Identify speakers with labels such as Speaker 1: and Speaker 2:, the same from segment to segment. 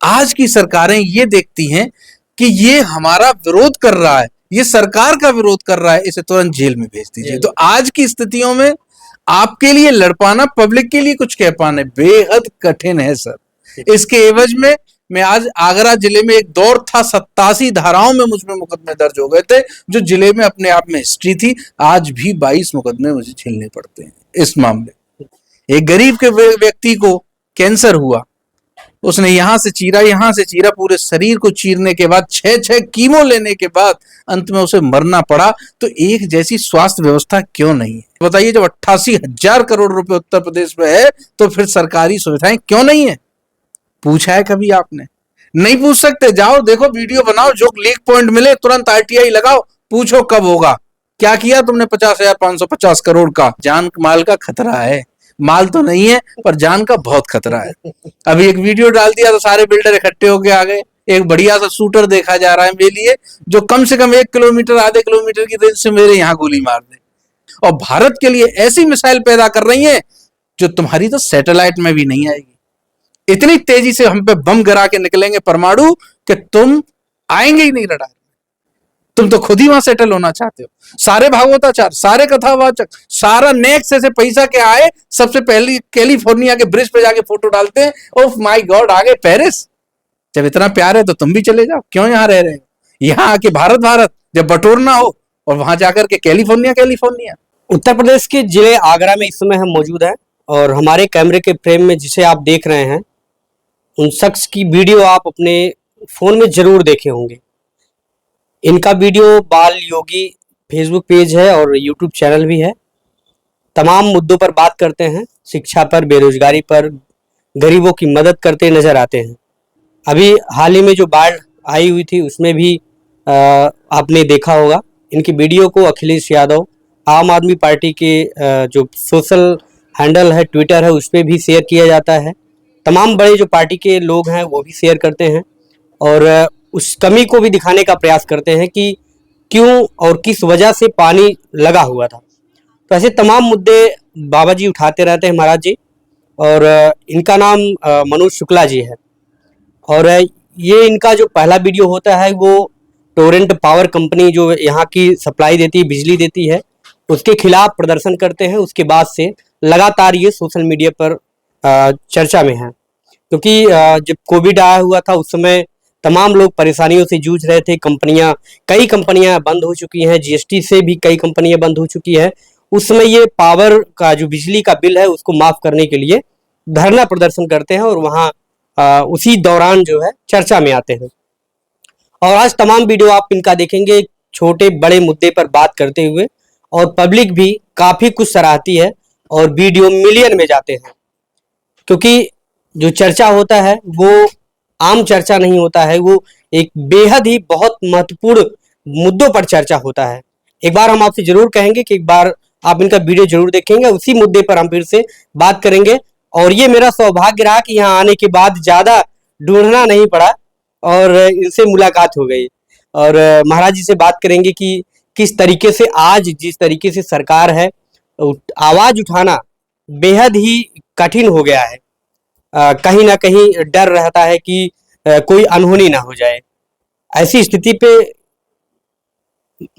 Speaker 1: आज की सरकारें ये देखती हैं कि ये हमारा विरोध कर रहा है, ये सरकार का विरोध कर रहा है, इसे तुरंत जेल में भेज दीजिए। तो आज की स्थितियों में आपके लिए लड़ पाना, पब्लिक के लिए कुछ कह पाना बेहद कठिन है सर। इसके एवज में मैं आज आगरा जिले में एक दौर था, 87 धाराओं में मुझ में मुकदमे दर्ज हो गए थे, जो जिले में अपने आप में हिस्ट्री थी। आज भी 22 मुकदमे मुझे झेलने पड़ते हैं इस मामले। एक गरीब के व्यक्ति को कैंसर हुआ, उसने यहां से चीरा, पूरे शरीर को चीरने के बाद 6 कीमो लेने के बाद अंत में उसे मरना पड़ा। तो एक जैसी स्वास्थ्य व्यवस्था क्यों नहीं है? बताइए, जब 88,000 करोड़ रुपए उत्तर प्रदेश में है तो फिर सरकारी सुविधाएं क्यों नहीं है? पूछा है कभी आपने? नहीं पूछ सकते। जाओ देखो, वीडियो बनाओ, जो लीक पॉइंट मिले तुरंत RTI लगाओ, पूछो कब होगा, क्या किया तुमने 50,550 करोड़ का? जान माल का खतरा है, माल तो नहीं है पर जान का बहुत खतरा है। अभी एक वीडियो डाल दिया तो सारे बिल्डर इकट्ठे होके आ गए। एक बढ़िया सा शूटर देखा जा रहा है मेरे लिए, जो कम से कम 1 किलोमीटर आधे किलोमीटर की रेंज से मेरे यहाँ गोली मार दे। और भारत के लिए ऐसी मिसाइल पैदा कर रही है जो तुम्हारी तो सैटेलाइट में भी नहीं आएगी। इतनी तेजी से हम पे बम गिरा के निकलेंगे परमाणु कि तुम आएंगे ही नहीं रडार। तुम तो खुद ही वहां सेटल होना चाहते हो। सारे भागवताचार, सारे कथावाचक, सारा नेक्स्ट से पैसा के आए, सबसे पहले कैलिफोर्निया के ब्रिज पे जाके फोटो डालते हैं, ओह माय गॉड आ गए पेरिस। जब इतना प्यार है तो तुम भी चले जाओ, क्यों यहाँ रह रहे हो? यहाँ आके भारत जब बटोरना हो, और वहां जाकर के कैलिफोर्निया।
Speaker 2: उत्तर प्रदेश के जिले आगरा में इस समय हम मौजूद हैं, और हमारे कैमरे के फ्रेम में जिसे आप देख रहे हैं, उन शख्स की वीडियो आप अपने फोन में जरूर देखे होंगे। इनका वीडियो बाल योगी फेसबुक पेज है और यूट्यूब चैनल भी है। तमाम मुद्दों पर बात करते हैं, शिक्षा पर, बेरोजगारी पर, गरीबों की मदद करते नजर आते हैं। अभी हाल ही में जो बाढ़ आई हुई थी उसमें भी आपने देखा होगा। इनकी वीडियो को अखिलेश यादव, आम आदमी पार्टी के जो सोशल हैंडल है, ट्विटर है, उस पर भी शेयर किया जाता है। तमाम बड़े जो पार्टी के लोग हैं वो भी शेयर करते हैं, और उस कमी को भी दिखाने का प्रयास करते हैं कि क्यों और किस वजह से पानी लगा हुआ था। तो ऐसे तमाम मुद्दे बाबा जी उठाते रहते हैं, महाराज जी। और इनका नाम मनोज शुक्ला जी है, और ये इनका जो पहला वीडियो होता है वो टोरेंट पावर कंपनी जो यहाँ की सप्लाई देती है, बिजली देती है, उसके खिलाफ प्रदर्शन करते हैं। उसके बाद से लगातार ये सोशल मीडिया पर चर्चा में है, क्योंकि जब कोविड आया हुआ था उस समय तमाम लोग परेशानियों से जूझ रहे थे। कई कंपनियां बंद हो चुकी हैं, GST से भी कई कंपनियां बंद हो चुकी है। उस समय ये पावर का जो बिजली का बिल है उसको माफ करने के लिए धरना प्रदर्शन करते हैं, और वहाँ उसी दौरान जो है चर्चा में आते हैं। और आज तमाम वीडियो आप इनका देखेंगे, छोटे बड़े मुद्दे पर बात करते हुए, और पब्लिक भी काफी कुछ सराहती है, और वीडियो मिलियन में जाते हैं। क्योंकि जो चर्चा होता है वो आम चर्चा नहीं होता है, वो एक बेहद ही बहुत महत्वपूर्ण मुद्दों पर चर्चा होता है। एक बार हम आपसे जरूर कहेंगे कि एक बार आप इनका वीडियो जरूर देखेंगे, उसी मुद्दे पर हम फिर से बात करेंगे। और ये मेरा सौभाग्य रहा कि यहाँ आने के बाद ज्यादा ढूंढना नहीं पड़ा और इनसे मुलाकात हो गई, और महाराज जी से बात करेंगे कि किस तरीके से आज जिस तरीके से सरकार है, आवाज उठाना बेहद ही कठिन हो गया है। कहीं ना कहीं डर रहता है कि कोई अनहोनी ना हो जाए। ऐसी स्थिति पे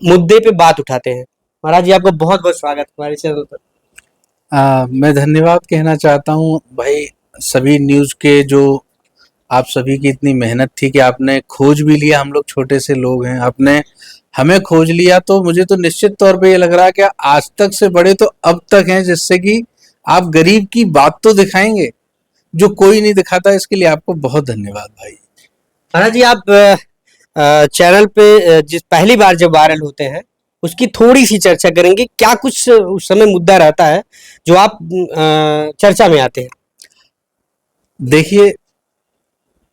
Speaker 2: मुद्दे पे बात उठाते हैं। महाराज जी, आपका बहुत बहुत स्वागत हमारे चैनल पर।
Speaker 1: मैं धन्यवाद कहना चाहता हूँ भाई, सभी न्यूज के जो आप सभी की इतनी मेहनत थी कि आपने खोज भी लिया। हम लोग छोटे से लोग हैं, आपने हमें खोज लिया, तो मुझे तो निश्चित तौर पे ये लग रहा है कि आज तक से बड़े तो अब तक हैं, जिससे कि आप गरीब की बात तो दिखाएंगे जो कोई नहीं दिखाता। इसके लिए आपको बहुत धन्यवाद भाई।
Speaker 2: महाराज जी, आप चैनल पे जिस पहली बार जब वायरल होते हैं उसकी थोड़ी सी चर्चा करेंगे। क्या कुछ उस समय मुद्दा रहता है जो आप चर्चा में आते हैं?
Speaker 1: देखिए,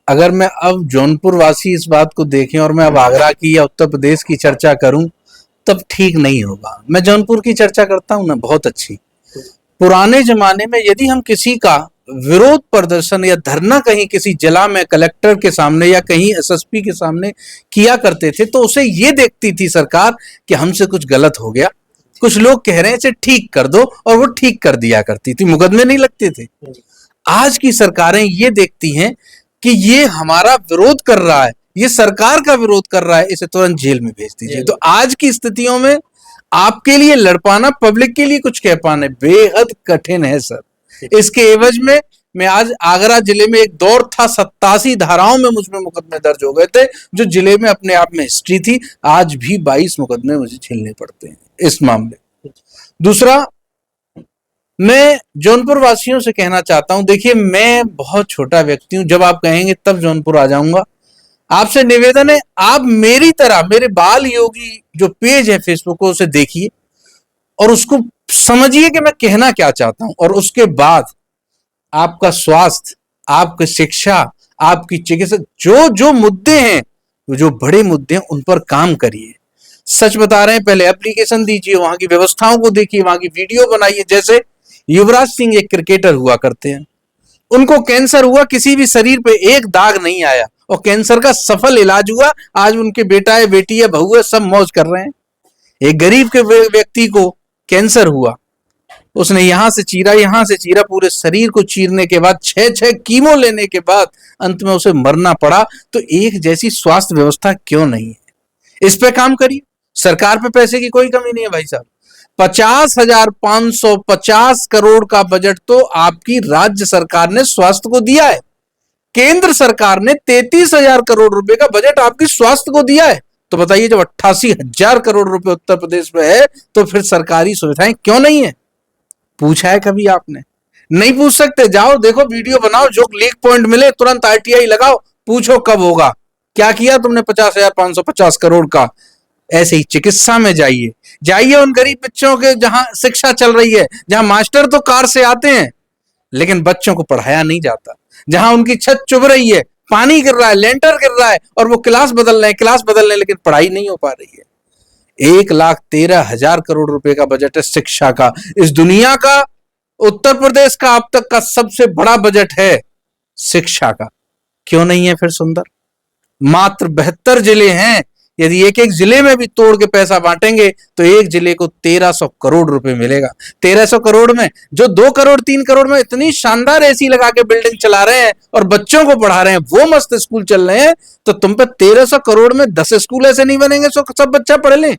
Speaker 1: अगर मैं अब जौनपुर वासी इस बात को देखें और मैं अब आगरा की या उत्तर प्रदेश की चर्चा करूं तब ठीक नहीं होगा। मैं जौनपुर की चर्चा करता हूं ना, बहुत अच्छी। पुराने जमाने में यदि हम किसी का विरोध प्रदर्शन या धरना कहीं किसी जिला में कलेक्टर के सामने या कहीं SSP के सामने किया करते थे, तो उसे ये देखती थी सरकार कि हमसे कुछ गलत हो गया, कुछ लोग कह रहे हैं इसे ठीक कर दो, और वो ठीक कर दिया करती थी, मुकदमे नहीं लगते थे। आज की सरकारें ये देखती हैं कि ये हमारा विरोध कर रहा है, ये सरकार का विरोध कर रहा है, इसे तुरंत जेल में भेज दीजिए। तो आज की स्थितियों में आपके लिए लड़ पाना, पब्लिक के लिए कुछ कह पाना बेहद कठिन है सर। इसके एवज में मैं आज आगरा जिले में एक दौर था, 87 धाराओं में मुझ में मुकदमे दर्ज हो गए थे, जो जिले में अपने आप में हिस्ट्री थी। आज भी 22 मुकदमे मुझे झेलने पड़ते हैं इस मामले। दूसरा, मैं जौनपुर वासियों से कहना चाहता हूं, देखिए मैं बहुत छोटा व्यक्ति हूं, जब आप कहेंगे तब जौनपुर आ जाऊंगा। आपसे निवेदन है, आप मेरी तरह मेरे बाल योगी जो पेज है फेसबुक को, उसे देखिए और उसको समझिए कि मैं कहना क्या चाहता हूं, और उसके बाद आपका स्वास्थ्य, आपकी शिक्षा, आपकी चिकित्सा, जो जो मुद्दे हैं, जो बड़े मुद्दे हैं, उन पर काम करिए। सच बता रहे हैं, पहले एप्लीकेशन दीजिए, वहां की व्यवस्थाओं को देखिए, वहां की वीडियो बनाइए। जैसे युवराज सिंह एक क्रिकेटर हुआ करते हैं, उनको कैंसर हुआ, किसी भी शरीर पे एक दाग नहीं आया और कैंसर का सफल इलाज हुआ। आज उनके बेटा है, बेटी है, बहू है, सब मौज कर रहे हैं। एक गरीब के व्यक्ति को कैंसर हुआ, उसने यहां से चीरा, पूरे शरीर को चीरने के बाद 6 कीमो लेने के बाद अंत में उसे मरना पड़ा। तो एक जैसी स्वास्थ्य व्यवस्था क्यों नहीं है? इस पे काम करिए। सरकार पे पैसे की कोई कमी नहीं है भाई साहब। 50,550 करोड़ का बजट तो आपकी राज्य सरकार ने स्वास्थ्य को दिया है। केंद्र सरकार ने 33,000 करोड़ रुपए का बजट आपकी स्वास्थ्य को दिया है। तो बताइए, जब 88,000 करोड़ रुपए उत्तर प्रदेश में है, तो फिर सरकारी सुविधाएं क्यों नहीं है? पूछा है कभी आपने? नहीं पूछ सकते। जाओ देखो, वीडियो बनाओ, जो लीक पॉइंट मिले तुरंत RTI लगाओ, पूछो कब होगा, क्या किया तुमने 50,550 करोड़ का। ऐसे ही चिकित्सा में जाइए उन गरीब बच्चों के जहां शिक्षा चल रही है, जहां मास्टर तो कार से आते हैं लेकिन बच्चों को पढ़ाया नहीं जाता, जहां उनकी छत चुभ रही है, पानी गिर रहा है, लेंटर गिर रहा है, और वो क्लास बदल रहे हैं लेकिन पढ़ाई नहीं हो पा रही है। 1,13,000 करोड़ रुपए का बजट है शिक्षा का। इस दुनिया का, उत्तर प्रदेश का अब तक का सबसे बड़ा बजट है शिक्षा का। क्यों नहीं है फिर सुंदर? मात्र 72 जिले हैं। यदि एक एक जिले में भी तोड़ के पैसा बांटेंगे तो एक जिले को 1,300 करोड़ रुपए मिलेगा। 1,300 करोड़ में जो 2 करोड़ 3 करोड़ में इतनी शानदार एसी लगा के बिल्डिंग चला रहे हैं और बच्चों को पढ़ा रहे हैं, वो मस्त स्कूल चल रहे हैं, तो तुम पे 1,300 करोड़ में 10 स्कूल ऐसे नहीं बनेंगे सब बच्चा पढ़ ले?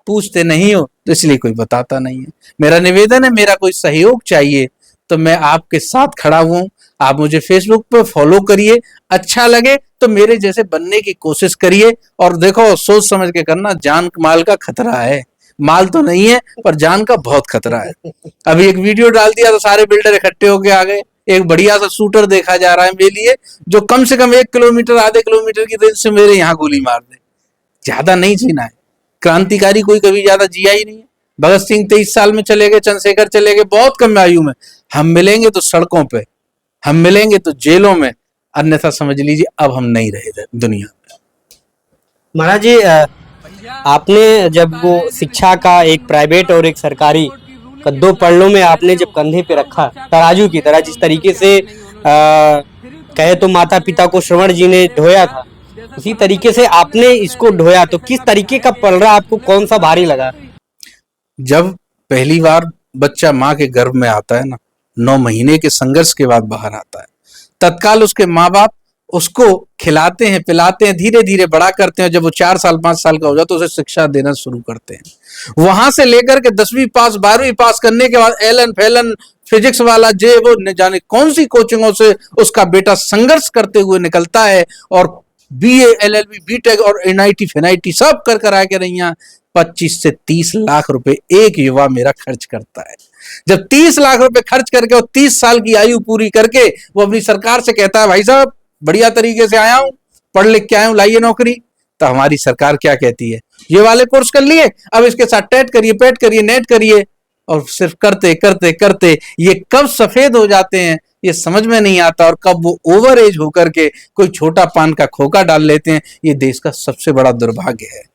Speaker 1: पूछते नहीं हो तो इसलिए कोई बताता नहीं है। मेरा निवेदन है, मेरा कोई सहयोग चाहिए तो मैं आपके साथ खड़ा हूं। आप मुझे फेसबुक पर फॉलो करिए, अच्छा लगे तो मेरे जैसे बनने की कोशिश करिए। और देखो, सोच समझ के करना, जान माल का खतरा है। माल तो नहीं है पर जान का बहुत खतरा है। अभी एक वीडियो डाल दिया तो सारे बिल्डर इकट्ठे होके आ गए। एक बढ़िया सा शूटर देखा जा रहा है मेरे लिए, जो कम से कम 1 किलोमीटर आधे किलोमीटर की रेंज से मेरे यहाँ गोली मार दे। ज्यादा नहीं जीना है। क्रांतिकारी कोई कभी ज्यादा जिया ही नहीं है। भगत सिंह 23 साल में चले गए, चंद्रशेखर चले गए बहुत कम आयु में। हम मिलेंगे तो सड़कों पे, हम मिलेंगे तो जेलों में, अन्यथा समझ लीजिए अब हम नहीं रहे दुनिया में।
Speaker 2: महाराज जी, आपने जब वो शिक्षा का एक प्राइवेट और एक सरकारी का 2 पल्लों में आपने जब कंधे पे रखा तराजू की तरह, जिस तरीके से कहे तो माता पिता को श्रवण जी ने ढोया था, उसी तरीके से आपने इसको ढोया, तो किस तरीके का पलड़ा आपको कौन सा भारी लगा?
Speaker 1: जब पहली बार बच्चा माँ के गर्भ में आता है ना, 9 महीने के संघर्ष के बाद बाहर आता है, तत्काल उसके माँ बाप उसको खिलाते हैं, पिलाते हैं, धीरे धीरे बड़ा करते हैं। जब वो 4 साल 5 साल का हो जाता तो उसे शिक्षा देना शुरू करते हैं। वहां से लेकर के 10वीं पास 12वीं पास करने के बाद एलन फैलन फिजिक्स वाला वो न जाने कौन सी कोचिंगों से उसका बेटा संघर्ष करते हुए निकलता है, और BA LLB BTech और NIT FNIT सब कर आके रही। 25 से 30 लाख रुपए एक युवा मेरा खर्च करता है। जब 30 लाख रुपए खर्च करके और 30 साल की आयु पूरी करके वो अपनी सरकार से कहता है, भाई साहब बढ़िया तरीके से आया हूं, पढ़ लिख के आया हूं, लाइए नौकरी, तो हमारी सरकार क्या कहती है? ये वाले कोर्स कर लिए, अब इसके साथ टेट करिए, पेट करिए, नेट करिए, और सिर्फ करते करते करते ये कब सफेद हो जाते हैं ये समझ में नहीं आता, और कब वो ओवर एज होकर के कोई छोटा पान का खोखा डाल लेते हैं। ये देश का सबसे बड़ा दुर्भाग्य है।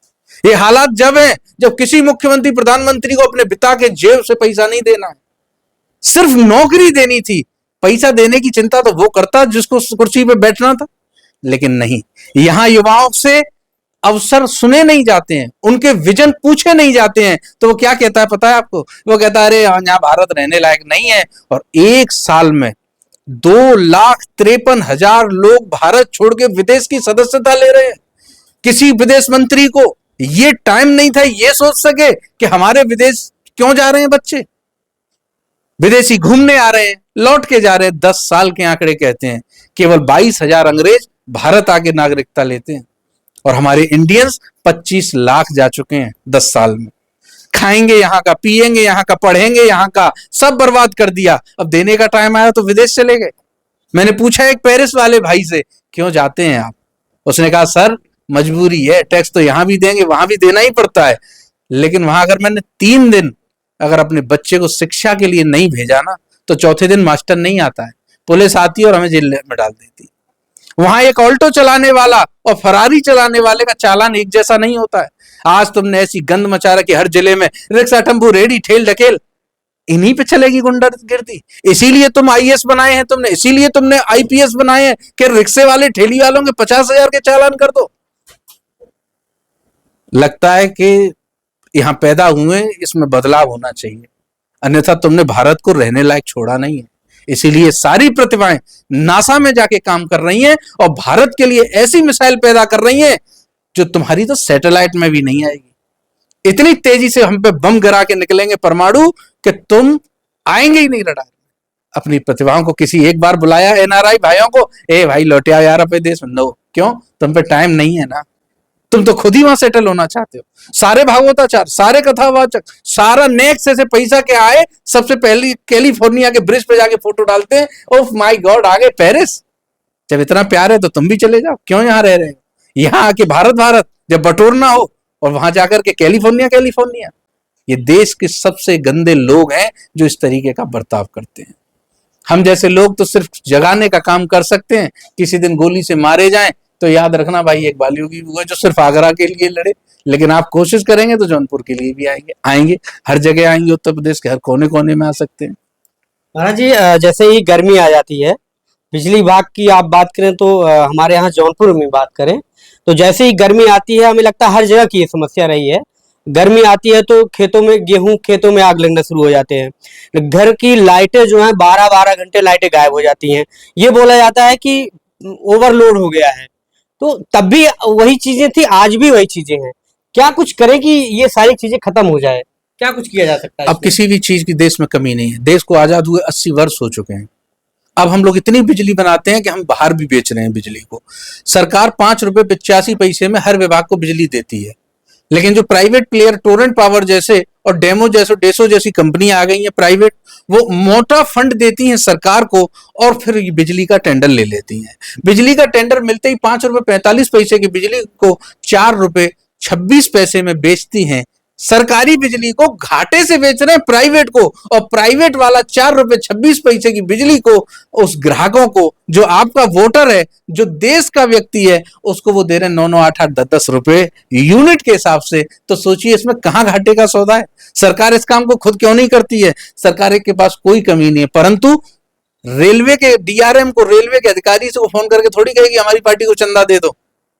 Speaker 1: ये हालात जब है जब किसी मुख्यमंत्री प्रधानमंत्री को अपने पिता के जेब से पैसा नहीं देना है, सिर्फ नौकरी देनी थी। पैसा देने की चिंता तो वो करता जिसको कुर्सी पे बैठना था, लेकिन नहीं, यहां युवाओं से अवसर सुने नहीं जाते हैं, उनके विजन पूछे नहीं जाते हैं। तो वो क्या कहता है पता है आपको? वो कहता है अरे यहाँ भारत रहने लायक नहीं है, और 1 साल में 2,53,000 लोग भारत छोड़ के विदेश की सदस्यता ले रहे हैं। किसी विदेश मंत्री को ये टाइम नहीं था ये सोच सके कि हमारे विदेश क्यों जा रहे हैं बच्चे, विदेशी घूमने आ रहे हैं, लौट के जा रहे हैं। 10 साल के आंकड़े कहते हैं केवल 22,000 अंग्रेज भारत आके नागरिकता लेते हैं, और हमारे इंडियंस 25 लाख जा चुके हैं 10 साल में। खाएंगे यहाँ का, पिएंगे यहाँ का, पढ़ेंगे यहाँ का, सब बर्बाद कर दिया। अब देने का टाइम आया तो विदेश चले गए। मैंने पूछा एक पेरिस वाले भाई से, क्यों जाते हैं आप? उसने कहा सर मजबूरी है, टैक्स तो यहाँ भी देंगे वहां भी देना ही पड़ता है, लेकिन वहां अगर मैंने 3 दिन अगर अपने बच्चे को शिक्षा के लिए नहीं भेजा ना, तो चौथे दिन मास्टर नहीं आता है, पुलिस आती है और हमें जेल में डाल देती है। वहां एक ऑल्टो चलाने वाला और फरारी चलाने वाले का चालान एक जैसा नहीं होता है। आज तुमने ऐसी गंद मचा रखी हर जिले में, रिक्शा, टेम्पू, रेडी, ठेल ढकेल, इन्हीं पे चलेगी गुंडागर्दी। इसीलिए तुम आईएएस बनाए हैं तुमने, इसीलिए तुमने आईपीएस बनाए हैं कि रिक्शे वाले, ठेली वालों के 50,000 के चालान कर दो। लगता है कि यहां पैदा हुए, इसमें बदलाव होना चाहिए, अन्यथा तुमने भारत को रहने लायक छोड़ा नहीं है। इसीलिए सारी प्रतिभाएं नासा में जाके काम कर रही हैं और भारत के लिए ऐसी मिसाइल पैदा कर रही हैं जो तुम्हारी तो सैटेलाइट में भी नहीं आएगी। इतनी तेजी से हम पे बम गिरा के निकलेंगे परमाणु कि तुम आएंगे ही नहीं रडार में। अपनी प्रतिभाओं को किसी एक बार बुलाया एनआरआई भाइयों को, ए भाई लौटे आओ यार अपने देश में। नो, क्यों? तुम पे टाइम नहीं है ना, तुम तो खुद ही वहां सेटल होना चाहते हो। सारे भागवताचार, सारे कथावाचक, सारा नेक्स्ट से पैसा के आए, सबसे पहले कैलिफोर्निया के ब्रिज पे जाके फोटो डालते हैं, ओह माय गॉड आ गए पेरिस। जब इतना प्यार है तो तुम भी चले जाओ, क्यों यहाँ रह रहे हो? यहाँ आके भारत भारत जब बटोरना हो, और वहां जाकर के कैलिफोर्निया कैलिफोर्निया। ये देश के सबसे गंदे लोग हैं जो इस तरीके का बर्ताव करते हैं। हम जैसे लोग तो सिर्फ जगाने का काम कर सकते हैं। किसी दिन गोली से मारे जाएं तो याद रखना भाई एक बालयोगी हुआ जो सिर्फ आगरा के लिए लड़े, लेकिन आप कोशिश करेंगे तो जौनपुर के लिए भी आएंगे, हर जगह आएंगे, उत्तर प्रदेश के हर कोने कोने में आ सकते हैं।
Speaker 2: महाराज जी, जैसे ही गर्मी आ जाती है, बिजली विभाग की आप बात करें तो हमारे यहाँ जौनपुर में बात करें तो जैसे ही गर्मी आती है, हमें लगता है हर जगह की ये समस्या रही है। गर्मी आती है तो खेतों में गेहूं, खेतों में आग लगना शुरू हो जाते हैं। घर की लाइटें जो हैं 12-12 घंटे लाइटें गायब हो जाती हैं। ये बोला जाता है कि ओवरलोड हो गया है। तो तब भी वही चीजें थी, आज भी वही चीजें हैं। क्या कुछ करें कि ये सारी चीजें खत्म हो जाए? क्या कुछ किया जा सकता है?
Speaker 1: अब किसी भी चीज की देश में कमी नहीं है। देश को आजाद हुए 80 वर्ष हो चुके हैं। अब हम लोग इतनी बिजली बनाते हैं कि हम बाहर भी बेच रहे हैं बिजली को। सरकार 5 रुपए 85 पैसे में हर विभाग को बिजली देती है, लेकिन जो प्राइवेट प्लेयर टोरेंट पावर जैसे और डेसो जैसी कंपनियां आ गई हैं प्राइवेट, वो मोटा फंड देती हैं सरकार को और फिर बिजली का टेंडर ले लेती हैं। बिजली का टेंडर मिलते ही 5 रुपए 45 पैसे की बिजली को 4 रुपए 26 पैसे में बेचती हैं। सरकारी बिजली को घाटे से बेच रहे हैं प्राइवेट को, और प्राइवेट वाला 4 रुपए 26 पैसे की बिजली को उस ग्राहकों को, जो आपका वोटर है, जो देश का व्यक्ति है, उसको वो दे रहे हैं 9-9, 8-8, 10-10 रुपए यूनिट के हिसाब से। तो सोचिए इसमें कहां घाटे का सौदा है? सरकार इस काम को खुद क्यों नहीं करती है? सरकार के पास कोई कमी नहीं है, परंतु रेलवे के डीआरएम को, रेलवे के अधिकारी से फोन करके थोड़ी कहेगी हमारी पार्टी को चंदा दे दो।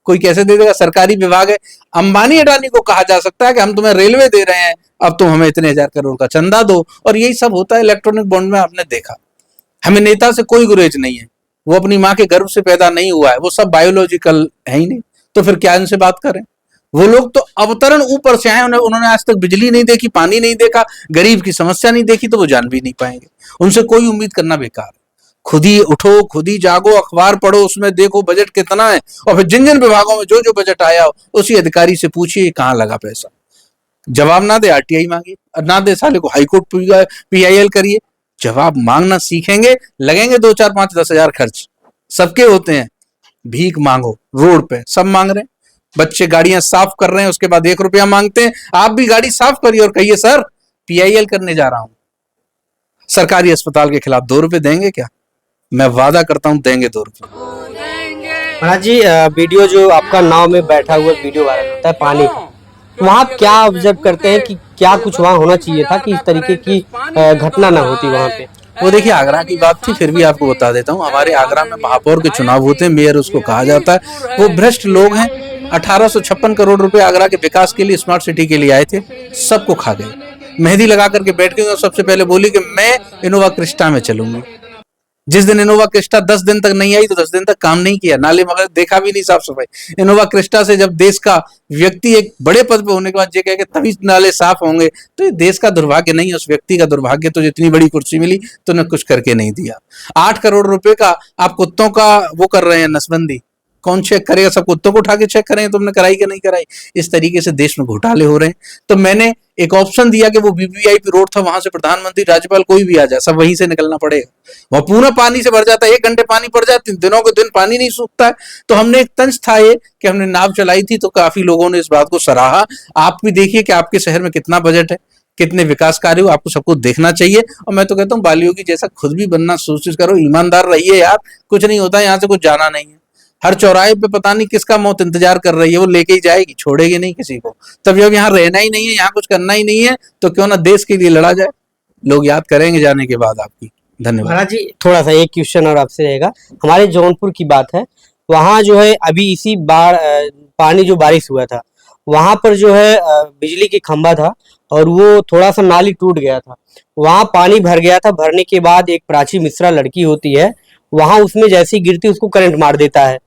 Speaker 1: कोई कैसे दे देगा? सरकारी विभाग है। अंबानी अडानी को कहा जा सकता है कि हम तुम्हें रेलवे दे रहे हैं, अब तुम हमें इतने 1000 करोड़ का चंदा दो। और यही सब होता है इलेक्ट्रॉनिक बॉन्ड में, आपने देखा। हमें नेता से कोई गुरेज नहीं है, वो अपनी माँ के गर्भ से पैदा नहीं हुआ है, वो सब बायोलॉजिकल है ही नहीं, तो फिर क्या इनसे बात करें? वो लोग तो अवतरण ऊपर से आए, उन्होंने आज तक बिजली नहीं देखी, पानी नहीं देखा, गरीब की समस्या नहीं देखी, तो वो जान भी नहीं पाएंगे। उनसे कोई उम्मीद करना बेकार है। खुद ही उठो, खुद ही जागो, अखबार पढ़ो, उसमें देखो बजट कितना है, और फिर जिन जिन विभागों में जो जो बजट आया हो उसी अधिकारी से पूछिए कहाँ लगा पैसा। जवाब ना दे आरटीआई मांगिए, ना दे साले को हाईकोर्ट पीआईएल करिए। जवाब मांगना सीखेंगे, लगेंगे 2, 4, 5, 10 हजार खर्च सबके होते हैं। भीख मांगो, रोड पे सब मांग रहे हैं। बच्चे गाड़ियां साफ कर रहे हैं, उसके बाद 1 रुपया मांगते हैं। आप भी गाड़ी साफ करिए और कहिए सर पीआईएल करने जा रहा हूं। सरकारी अस्पताल के खिलाफ 2 रुपए देंगे क्या? मैं वादा करता हूं देंगे 2 रुपए।
Speaker 2: महाराज जी, वीडियो जो आपका नाव में बैठा हुआ वीडियो वायरल होता है पानी का, वहाँ आप क्या ऑब्जर्व करते हैं कि क्या कुछ वहाँ होना चाहिए था कि इस तरीके की घटना ना होती वहाँ पे?
Speaker 1: वो देखिए आगरा की बात थी, फिर भी आपको बता देता हूँ। हमारे आगरा में महापौर के चुनाव होते हैं, मेयर उसको कहा जाता है। वो भ्रष्ट लोग हैं। 1856 करोड़ रुपए आगरा के विकास के लिए, स्मार्ट सिटी के लिए आए थे, सबको खा गए। मेहंदी लगा करके बैठ गई और सबसे पहले बोली कि मैं इनोवा क्रिस्टा में चलूंगी। जिस दिन इनोवा क्रिस्टा 10 दिन तक नहीं आई तो 10 दिन तक काम नहीं किया, नाले मगर देखा भी नहीं साफ सफाई। इनोवा क्रिस्टा से जब देश का व्यक्ति एक बड़े पद पे होने के बाद ये कहे कि तभी नाले साफ होंगे, तो ये देश का दुर्भाग्य नहीं है, उस व्यक्ति का दुर्भाग्य। तो जितनी बड़ी कुर्सी मिली तो उन्हें कुछ करके नहीं दिया। 8 करोड़ रुपए का आप कुत्तों का वो कर रहे हैं नसबंदी, कौन चेक करेगा? सब कुत्तों को उठा के चेक करें तुमने कराई कि नहीं कराई। इस तरीके से देश में घोटाले हो रहे हैं। तो मैंने एक ऑप्शन दिया कि वो वीवीआईपी रोड था, वहां से प्रधानमंत्री राज्यपाल कोई भी आ जाए, सब वहीं से निकलना पड़ेगा। वह पूरा पानी से भर जाता है, 1 घंटे पानी पड़ जाती, दिनों के दिन पानी नहीं सूखता है। तो हमने एक तंज था ये कि हमने नाव चलाई थी, तो काफी लोगों ने इस बात को सराहा। आप भी देखिए कि आपके शहर में कितना बजट है, कितने विकास कार्य हो, आपको सबको देखना चाहिए। और मैं तो कहता हूँ बालियों की जैसा खुद भी बनना कोशिश करो, ईमानदार रहिए यार, कुछ नहीं होता, यहाँ से कुछ जाना नहीं है। हर चौराहे पे पता नहीं किसका मौत इंतजार कर रही है, वो लेके ही जाएगी, छोड़ेगी नहीं किसी को। तब जब यहाँ रहना ही नहीं है, यहाँ कुछ करना ही नहीं है, तो क्यों ना देश के लिए लड़ा जाए। लोग याद करेंगे जाने के बाद आपकी। धन्यवाद
Speaker 2: महाराज जी, थोड़ा सा एक क्वेश्चन और आपसे रहेगा। हमारे जौनपुर की बात है, वहाँ जो है अभी इसी बाढ़ पानी जो बारिश हुआ था, वहां पर जो है बिजली की खंभा था और वो थोड़ा सा नाली टूट गया था, वहां पानी भर गया था। भरने के बाद एक प्राची मिश्रा लड़की होती है, वहां उसमें जैसी गिरती उसको करंट मार देता है।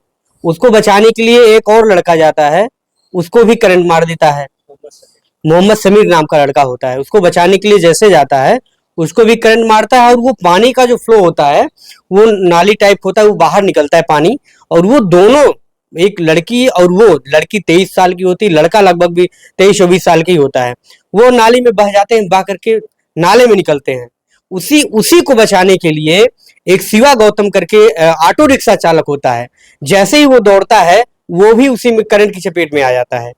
Speaker 2: उसको बचाने के लिए एक और लड़का जाता है, उसको भी करंट मार देता है। मोहम्मद समीर नाम का लड़का होता है, उसको बचाने के लिए जैसे जाता है उसको भी करंट मारता है, और वो पानी का जो फ्लो होता है वो नाली टाइप होता है, वो बाहर निकलता है पानी। और वो दोनों, एक लड़की और वो लड़की 23 साल की होती है, लड़का लगभग भी 23-24 साल की होता है, वो नाली में बह जाते हैं, बह करके नाले में निकलते हैं। उसी को बचाने के लिए एक शिवा गौतम करके ऑटो रिक्शा चालक होता है, जैसे ही वो दौड़ता है वो भी उसी में करंट की चपेट में आ जाता है।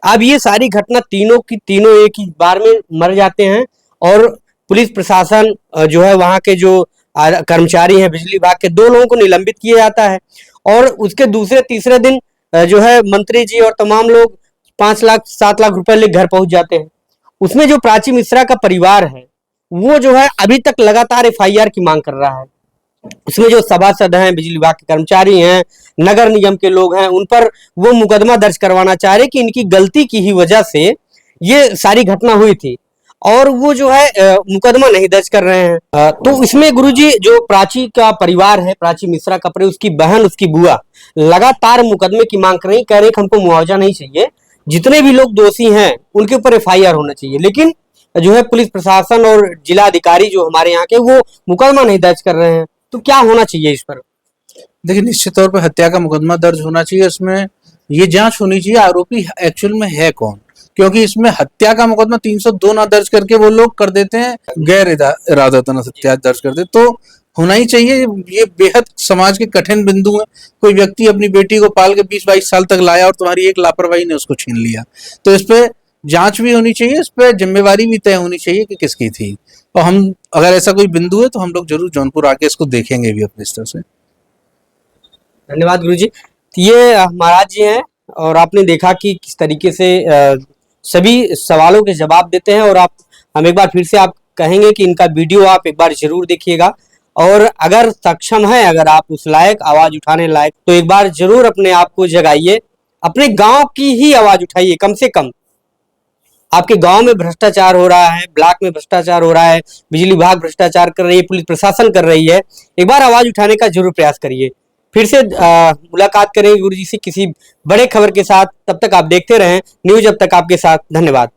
Speaker 2: अब ये सारी घटना तीनों की तीनों एक ही बार में मर जाते हैं, और पुलिस प्रशासन जो है, वहां के जो कर्मचारी हैं बिजली विभाग के, 2 लोगों को निलंबित किया जाता है। और उसके दूसरे तीसरे दिन जो है मंत्री जी और तमाम लोग 5 लाख 7 लाख रुपए लेकर घर पहुंच जाते हैं। उसमें जो प्राची मिश्रा का परिवार है वो जो है अभी तक लगातार एफआईआर की मांग कर रहा है। उसमें जो सभासद हैं, बिजली विभाग के कर्मचारी हैं, नगर निगम के लोग हैं, उन पर वो मुकदमा दर्ज करवाना चाह रहे कि इनकी गलती की ही वजह से ये सारी घटना हुई थी, और वो जो है मुकदमा नहीं दर्ज कर रहे हैं। तो इसमें गुरुजी जो प्राची का परिवार है, प्राची मिश्रा का परिवार, उसकी बहन, उसकी बुआ लगातार मुकदमे की मांग कर रही, कह रहे कि हमको मुआवजा नहीं चाहिए, जितने भी लोग दोषी हैं उनके ऊपर एफआईआर होना चाहिए। लेकिन जो है पुलिस प्रशासन और जिला अधिकारी जो हमारे यहाँ के, वो मुकदमा नहीं दर्ज कर रहे हैं। तो क्या होना चाहिए इस पर?
Speaker 1: देखिए, निश्चित तौर पर हत्या का मुकदमा दर्ज होना चाहिए। इसमें ये जांच होनी चाहिए आरोपी एक्चुअल में है कौन, क्योंकि इसमें हत्या का मुकदमा 302 ना दर्ज करके वो लोग कर देते हैं गैर इरादतन हत्या दर्ज कर दे। तो होना ही चाहिए। ये बेहद समाज के कठिन बिंदु है। कोई व्यक्ति अपनी बेटी को पाल के 20-22 साल तक लाया और तुम्हारी एक लापरवाही ने उसको छीन लिया, तो इस पे जांच भी होनी चाहिए, इस पे जिम्मेवारी भी तय होनी चाहिए कि किसकी थी। और हम अगर ऐसा कोई बिंदु है तो हम लोग जरूर जौनपुर आके इसको देखेंगे भी अपने स्तर से।
Speaker 2: धन्यवाद गुरुजी। ये महाराज जी हैं, और आपने देखा कि किस तरीके से सभी सवालों के जवाब देते हैं। और आप, हम एक बार फिर से आप कहेंगे कि इनका वीडियो आप एक बार जरूर देखिएगा, और अगर सक्षम है, अगर आप उस लायक आवाज उठाने लायक, तो एक बार जरूर अपने आप को जगाइए, अपने गांव की ही आवाज उठाइए। कम से कम आपके गांव में भ्रष्टाचार हो रहा है, ब्लॉक में भ्रष्टाचार हो रहा है, बिजली विभाग भ्रष्टाचार कर रही है, पुलिस प्रशासन कर रही है, एक बार आवाज उठाने का जरूर प्रयास करिए। फिर से मुलाकात करेंगे गुरुजी से किसी बड़े खबर के साथ। तब तक आप देखते रहें न्यूज अब तक आपके साथ। धन्यवाद।